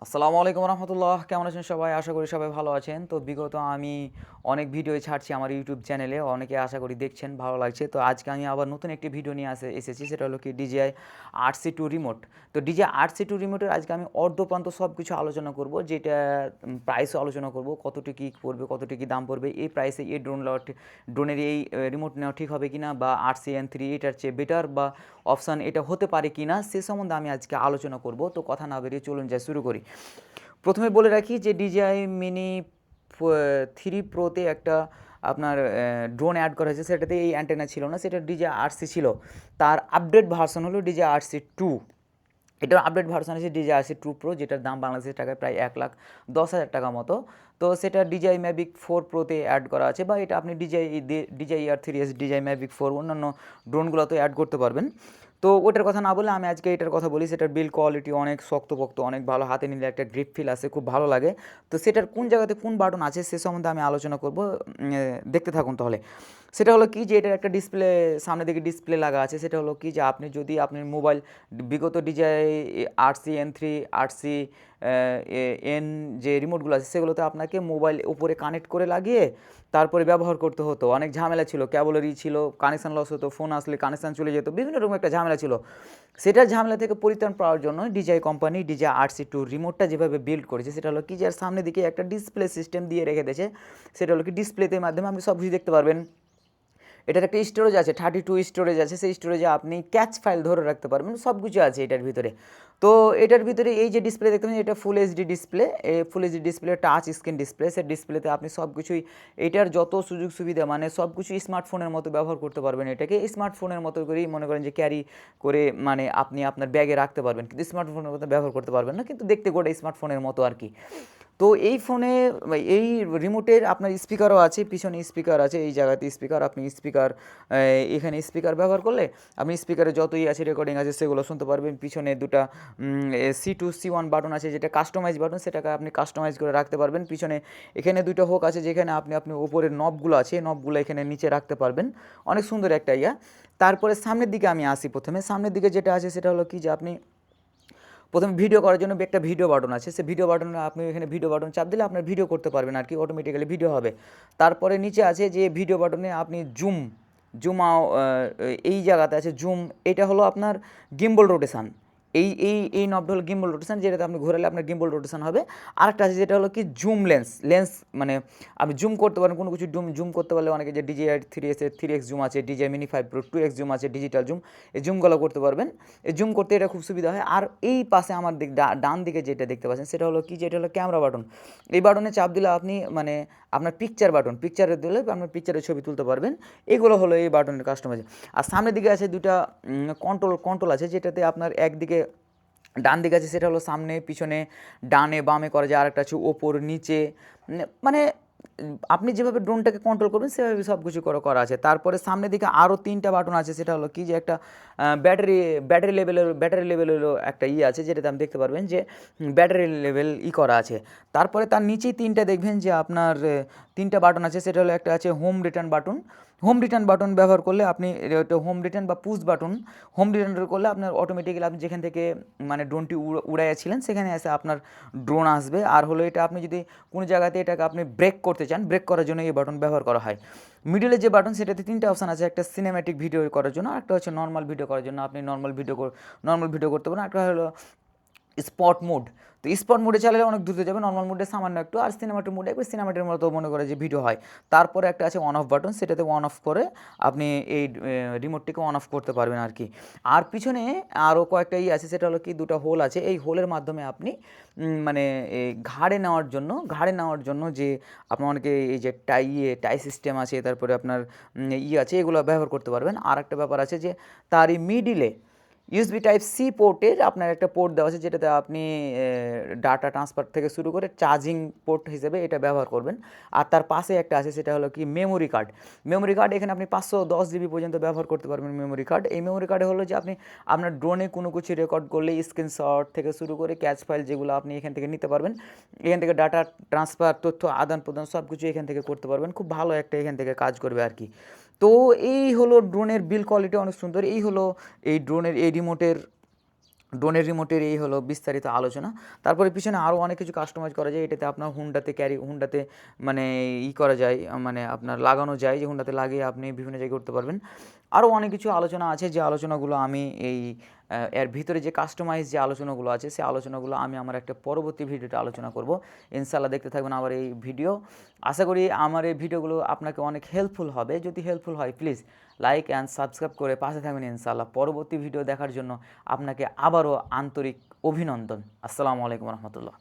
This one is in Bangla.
আসসালামু আলাইকুম রহমতুল্লাহ, কেমন আছেন সবাই? আশা করি সবাই ভালো আছেন। তো বিগত আমি অনেক ভিডিও ছাড়ছি আমার ইউটিউব চ্যানেলে, অনেকে আশা করি দেখছেন, ভালো লাগছে। তো আজকে আমি আবার নতুন একটি ভিডিও নিয়ে এসেছি, সেটা হলো কি DJI RC2 রিমোট। তো DJI RC2 রিমোটের আজকে আমি অর্ধপ্রান্ত সব কিছু আলোচনা করব, যেটা প্রাইসও আলোচনা করব, কতটি কী পড়বে, কতটি কী দাম পড়বে, এই প্রাইসে এই ড্রোনের এই রিমোট নেওয়া ঠিক হবে কিনা, বা RC-N3 এটার চেয়ে বেটার বা অপশান এটা হতে পারে কিনা, সে সম্বন্ধে আমি আজকে আলোচনা করব। তো কথা না বেরিয়ে চলুন যাই শুরু করি। প্রথমে বলে রাখি যে DJI মিনি 3 প্রোতে একটা আপনার ড্রোন অ্যাড করা হয়েছে, সেটাতে এই অ্যান্টেনা ছিল না, সেটা DJI RC ছিল। তার আপডেট ভার্সন হলো DJI RC2। এটার আপডেট ভার্সন আছে DJI RC2 প্রো, যেটার দাম বাংলাদেশের টাকায় প্রায় 1,10,000 টাকা মতো। তো সেটা DJI Mavic 4 প্রোতে অ্যাড করা আছে, বা এটা আপনি DJI R3S, DJI Mavic 4 অন্যান্য ড্রোনগুলোতে অ্যাড করতে পারবেন। তো ওটার কথা না বলে আমি আজকে এটার কথা বলি। সেটার বিল্ড কোয়ালিটি অনেক শক্তপোক্ত, অনেক ভালো, হাতে নিলে একটা গ্রিপ ফিল আসে, খুব ভালো লাগে। তো সেটার কোন জায়গাতে কোন বাটন আছে সে সম্বন্ধে আমি আলোচনা করব, দেখতে থাকুন তাহলে। সেটা হলো কি যে এটার একটা ডিসপ্লে, সামনের দিকে ডিসপ্লে লাগা আছে। সেটা হলো কি যে আপনি যদি আপনার মোবাইল বিগত DJI RC-N3, RC এন যে রিমোটগুলো আছে সেগুলোতে আপনাকে মোবাইল উপরে কানেক্ট করে লাগিয়ে তারপরে ব্যবহার করতে হতো, অনেক ঝামেলা ছিল, ক্যাবলারি ছিল, কানেকশান লস হতো, ফোন আসলে কানেকশান চলে যেত, বিভিন্ন রকম একটা ঝামেলা ছিল। সেটার ঝামেলা থেকে পরিত্রাণ পাওয়ার জন্য DJI কোম্পানি DJI RC2 রিমোটটা যেভাবে বিল্ড করেছে, সেটা হলো কি যে সামনের দিকে একটা ডিসপ্লে সিস্টেম দিয়ে রেখে দিয়েছে। সেটা হলো কি ডিসপ্লেতে মাধ্যমে আপনি সব কিছু দেখতে পারবেন। এটার একটা স্টোরেজ আছে, 32 স্টোরেজ আছে, সেই স্টোরেজে আপনি ক্যাচ ফাইল ধরে রাখতে পারবেন, সব কিছু আছে এটার ভিতরে। তো এটার ভিতরে এই যে ডিসপ্লে দেখতে পাচ্ছেন, এটা full HD display, full HD display, touch screen display. সেই ডিসপ্লেতে আপনি সব কিছুই, এটার যত সুযোগ সুবিধা, মানে সব কিছু স্মার্টফোনের মতো ব্যবহার করতে পারবেন। এটাকে স্মার্টফোনের মতো করেই মনে করেন যে ক্যারি করে, মানে আপনি আপনার ব্যাগে রাখতে পারবেন, কিন্তু স্মার্টফোনের মতো ব্যবহার করতে পারবেন না, কিন্তু দেখতে গোটা স্মার্টফোনের মতো আর কি। তো এই ফোনে, এই রিমোটের আপনার স্পিকারও আছে, পিছনে স্পিকার আছে, এই জায়গাতে স্পিকার, আপনি স্পিকার, এখানে স্পিকার ব্যবহার করলে আপনি স্পিকারে যতই আছে রেকর্ডিং আছে সেগুলো শুনতে পারবেন। পিছনে দুটা C2 C1 বাটন আছে, যেটা কাস্টমাইজ বাটন, সেটাকে আপনি কাস্টমাইজ করে রাখতে পারবেন। পিছনে এখানে দুটো হোক আছে, যেখানে আপনি উপরের নবগুলো আছে, নবগুলো এখানে নিচে রাখতে পারবেন। অনেক সুন্দর একটা ইয়া। তারপরে সামনের দিকে আমি আসি। প্রথমে সামনের দিকে যেটা আছে সেটা হলো কি যে আপনি প্রথমে ভিডিও করার জন্য একটা ভিডিও বাটন আছে, সেই ভিডিও বাটনে আপনি এখানে ভিডিও বাটন চাপ দিলে আপনার ভিডিও করতে পারবেন আর কি, অটোমেটিক্যালি ভিডিও হবে। তারপরে নিচে আছে যে ভিডিও বাটনে আপনি জুম এই জায়গাতে আছে জুম, এটা হলো আপনার গিম্বল রোটেশন। এই নবটা হলো গিম্বল রোটেশন, যেটাতে আপনি ঘোরালে আপনার গিম্বল রোটেশন হবে। আরেকটা আছে যেটা হলো কি জুম লেন্স, মানে আপনি জুম করতে পারেন কোনো কিছু, জুম করতে পারলে অনেকে যে DJI 3S এর 3x জুম আছে, DJI Mini 5 Pro 2x zoom আছে, ডিজিটাল জুম, এই জুমগুলো করতে পারবেন। এই জুম করতে এটা খুব সুবিধা হয়। আর এই পাশে আমার ডান দিকে যেটা দেখতে পাচ্ছেন সেটা হলো কি, যেটা হলো ক্যামেরা বাটন। এই বাটনে চাপ দিলে আপনি, মানে আপনার পিকচার বাটন, পিকচারে দিলে আপনার পিকচারের ছবি তুলতে পারবেন। এগুলো হলো এই বাটনের কাস্টমাইজ। আর সামনের দিকে আছে দুটা কন্ট্রোল আছে, যেটাতে আপনার একদিকে ডান দিকে আছে, সেটা হলো সামনে পিছনে ডানে বামে করা যায়, আরেকটা আছে ওপর নিচে, মানে আপনি যেভাবে ড্রোনটাকে কন্ট্রোল করবেন সেভাবে সব কিছু করা আছে। তারপরে সামনের দিকে আরও 3টা বাটন আছে, সেটা হলো কি যে একটা ব্যাটারি লেভেলেরও একটা আছে, যেটাতে আপনি দেখতে পারবেন যে ব্যাটারি লেভেল করা আছে। তারপরে তার নিচেই 3টা দেখবেন যে আপনার 3টা বাটন আছে, সেটা হলো একটা আছে home return button. Home return button ব্যবহার করলে আপনি হোম রিটার্ন বা পুশ বাটন, হোম রিটার্ন করলে আপনার অটোমেটিক্যালি আপনি যেখান থেকে মানে ড্রোনটি উড়াইয়াছিলেন সেখানে এসে আপনার ড্রোন আসবে। আর হলো এটা আপনি যদি কোনো জায়গাতে এটাকে আপনি ব্রেক করতে চান, ব্রেক করার জন্য এই বাটন ব্যবহার করা হয়। মিডলে যে বাটন, সেটাতে 3টা অপশান আছে, একটা সিনেম্যাটিক ভিডিও করার জন্য, একটা হচ্ছে নর্মাল ভিডিও করার জন্য, আপনি নর্মাল ভিডিও করতে পারেন। একটা হলো স্পট মোড। তো স্পট মোডে চালালে অনেক দ্রুত যাবে, নর্মাল মোডে সামান্য একটু, আর সিনেমাটিক মোডে একবার সিনেমাটির মতো মনে করে যে ভিডিও হয়। তারপরে একটা আছে অন অফ বাটন, সেটাতে অন অফ করে আপনি এই রিমোটটিকে অন অফ করতে পারবেন আর কি। আর পিছনে আরও কয়েকটা আছে, সেটা হলো কি দুটো হোল আছে, এই হোলের মাধ্যমে আপনি মানে ঘাড়ে নেওয়ার জন্য যে আপনার অনেকে এই যে টাই সিস্টেম আছে, তারপরে আপনার আছে, এগুলো ব্যবহার করতে পারবেন। আর একটা ব্যাপার আছে যে তারই মিডিলে USB Type-C পোর্টের আপনার একটা পোর্ট দেওয়া আছে, যেটাতে আপনি ডাটা ট্রান্সফার থেকে শুরু করে চার্জিং পোর্ট হিসেবে এটা ব্যবহার করবেন। আর তার পাশে একটা আছে, সেটা হলো কি মেমোরি কার্ড। এখানে আপনি 510 জিবি পর্যন্ত ব্যবহার করতে পারবেন মেমোরি কার্ড। এই মেমোরি কার্ডে হলো যে আপনি আপনার ড্রোনে কোনো কিছু রেকর্ড করলে স্ক্রিনশট থেকে শুরু করে ক্যাচ ফাইল, যেগুলো আপনি এখান থেকে নিতে পারবেন, এখান থেকে ডাটা ট্রান্সফার, তথ্য আদান প্রদান সব কিছু এখান থেকে করতে পারবেন। খুব ভালো একটা এখান থেকে কাজ করবে আর কি। তো এই হলো ড্রোনের বিল্ড কোয়ালিটি, অনেক সুন্দর। এই হলো এই ড্রোনের এই রিমোটের ড্রোনের রিমোটের এই হলো বিস্তারিত আলোচনা। তারপরে পিছনে আরও অনেক কিছু কাস্টমাইজ করা যায়। এটাতে আপনার হুন্ডাতে মানে করা যায়, মানে আপনার লাগানো যায়, যে হুন্ডাতে লাগিয়ে আপনি বিভিন্ন জায়গায় করতে পারবেন। আরও অনেক কিছু আলোচনা আছে, যে আলোচনাগুলো আমি এর ভিতরে যে কাস্টমাইজ যে আলোচনাগুলো আছে, সেই আলোচনাগুলো আমি আমার একটা পরবর্তী ভিডিওতে আলোচনা করব। ইনশাআল্লাহ দেখতে থাকবেন আমার এই ভিডিও। আশা করি আমার এই ভিডিওগুলো আপনাকে অনেক হেল্পফুল হবে। যদি হেল্পফুল হয় প্লিজ লাইক অ্যান্ড সাবস্ক্রাইব করে পাশে থাকবেন ইনশাআল্লাহ। পরবর্তী ভিডিও দেখার জন্য আপনাকে আবারও আন্তরিক অভিনন্দন। আসসালামু আলাইকুম রহমতুল্লাহ।